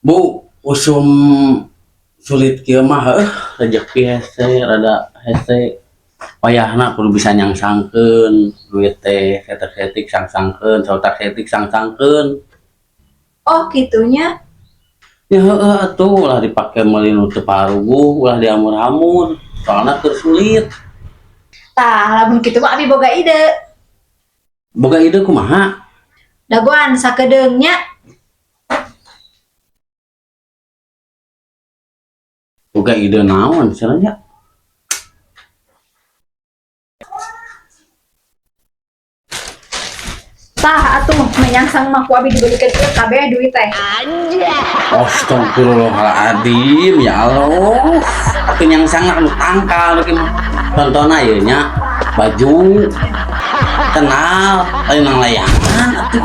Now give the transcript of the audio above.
Bu, usum sulit kieu mah rezeki hese rada hese payahna kudu bisa nyangsangkeun duit teh setek-setik sang-sangkeun, sotak-setik sang-sangkeun. Oh gitunya. Ya heueuh atuh ulah dipake meuli nu teu paruguh, ulah diamur-amur. Soalna keur sulit. Tah lamun kitu mah abi boga ide. Boga ide kumaha? Dagoan sakedeungnya. Boga ide naon cenah nya? Tah atuh menyangsang mah ku abi dibelikeun ieu kabeh duit teh. Astagfirullahaladzim, ya Allah. Atuh nyangsangna anu tangkal kieu mah. Contohna ieu nya baju kenal lain nang layangan atuh.